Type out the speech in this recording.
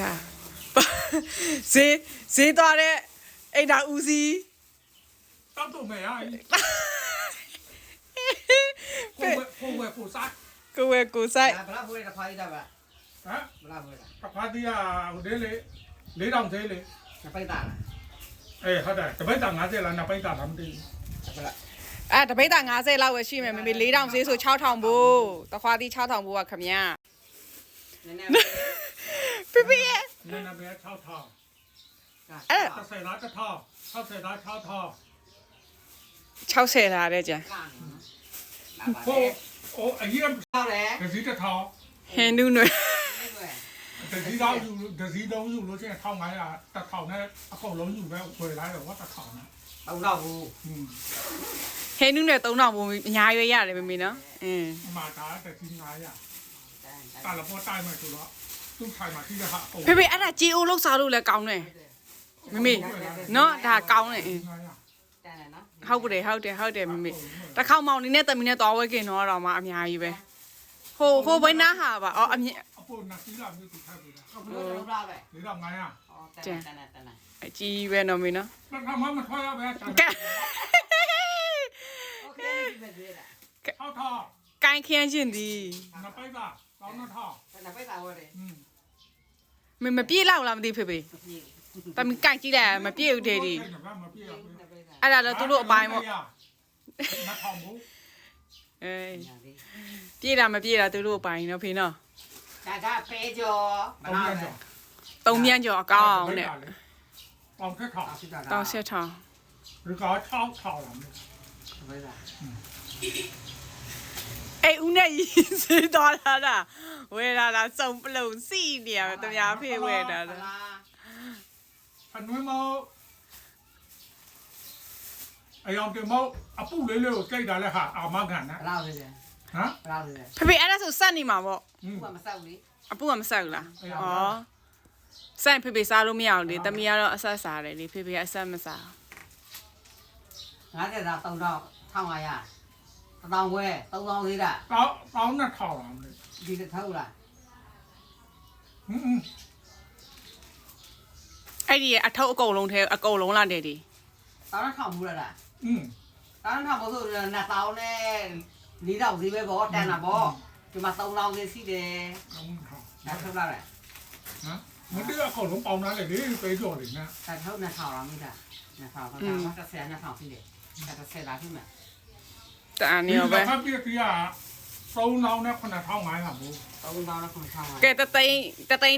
ဒါဈေးသွားတဲ့အိမ်သာဦးစီး တောက်တော့မယ်ဟာကိုစား ကိုဝဲကိုဆိုင် ဘလားဘွေးတခွားရတာပါ ဟမ် ဘလားဘွေးလား တခွားတီးရဟိုလေးလေ4000သေးလေ နပိတ်တာလား အေးဟုတ်တယ်တပိတ်တာ50လားနှစ်ပိတ်တာလားမသိ ဘလား အဲ့တပိတ်တာ90လောက်ပဲရှိမယ်မမေ4000ဈေးဆို6000ဘို့တခွားတီး6000ဘို့ကခမညာ နည်းနည်း ပြပြရဲ့ နည်းနည်းပဲ6000 အဲ့ 30လား1000 60လား6000 60လာတဲ့ကြာ ဟိုအရင် ဟုတ်တယ် ဒစီ1000 ဟင်းနူးနွယ် ဒစီတော့ယူဒစီတော့ယူလို့ချင်း1500 1000နဲ့အကုန်လုံးယူပဲဝယ်လာတော့1000နဲ့ တော့တော့ဘူး ဟင်းနူးနွယ်3000ဘို့အများရွေးရတယ်မမေနော်အင်း အမှားဒါဒစီ900တာလပေါ်တိုင်းမှာဆိုတော့သူ့ထိုင်မှာထိရဟာ ဖေဖေအဲ့ဒါဂျီအိုလောက်စားလို့လည်းကောင်းတယ်မမေနော်ဒါကောင်းတယ်အင်း တန်တယ်နော် ဟုတ်တယ်မမေတစ်ခေါက်မောင်နေနဲ့တမီနဲ့သွားဝဲခင်တော့တော့မှအများကြီးပဲဟိုဘိနာဟာပါအော်အမြင့် အပေါ်နစီလာမျိုးသူထိုက်ပြီလား ဘလို့လုံးလာပဲ 4500 ဟောတန်တယ် အကြီးပဲနော်မေနော် ဘာမှမထွားရပဲ ကဲ โอเคဒီပဲသေးတာ ထောက်ထောက် ကိုင်းခင်းရှင်သည် နပိတ်တာတောင်းနှထောက် နပိတ်တာဟောတယ် မပြေလောက်လားမသိဖေဖေတမီကိုင်းကြည့်လိုက်မပြေဘူးတဲ့ဒီ မပြေရဘူး အဲ့ဒါလည်းသူတို့အပိုင်းပေါ့ နှထောက်ဘူး အေးပြေတာမပြေတာသူတို့အပိုင်းနော်ဖေနော် ဒါကပဲကြောဘလားလဲ 3မြန်းကျော်အကောင်းနဲ့ တောင်းထက်ထောက် တောင်းဆက်ထောင်း ဒီကောထောက်ထောက်လာမယ် ပဲတာ အေးဦးနဲ့ရင်စေးသွားလာတာဝဲလာတာစုံပလုံစီနေရတများဖေဝဲတာ အနွေးမောအယောင်တမောအပူလေးလေးကိုကြိုက်တာလဲဟာအာမခံနဲ့ ဘလားလဲ ဟမ် ဘလားလဲ ဖေဖေအဲ့ဒါဆိုစက်နေမှာပေါ့ ဘူးကမဆောက်လေ အပူကမဆက်ဘူးလားဩဆိုင်ဖေဖေစားလို့မရဘူးလေတမီကတော့အဆက်စားတယ်လေဖေဖေကအဆက်မစား 50တာ3000 1500 1000ဝဲ3000သေးတာ တောင်းနှထောက်လာမယ် ဒီတစ်ထောက်လား အဲ့ဒီအထုပ်အကုန်လုံးထဲအကုန်လုံးလာတယ်ဒီ တောင်းထောင်ဘူးလား ဟင်း တောင်းထောင်ဖို့ဆို2000နဲ့4000ဈေးပဲပေါ့တန်တာပေါ့ဒီမှာ3000ဈေးရှိတယ် တောင်းထောက် ဒါထုတ်လာတယ် ဟမ်မတည့်အကုန်လုံးပေါင်းလာလေပေးကြော်လေနဲ့ ဒါထုတ်2000လားမိတာ2000ကဒါက10 2000ရှိတယ်ဒါက10လားရှိမှာ တန်နေရောပဲ ဖတ်ပြပြ3000နဲ့9500ဘူး 3000နဲ့9000 ကဲတသိန်း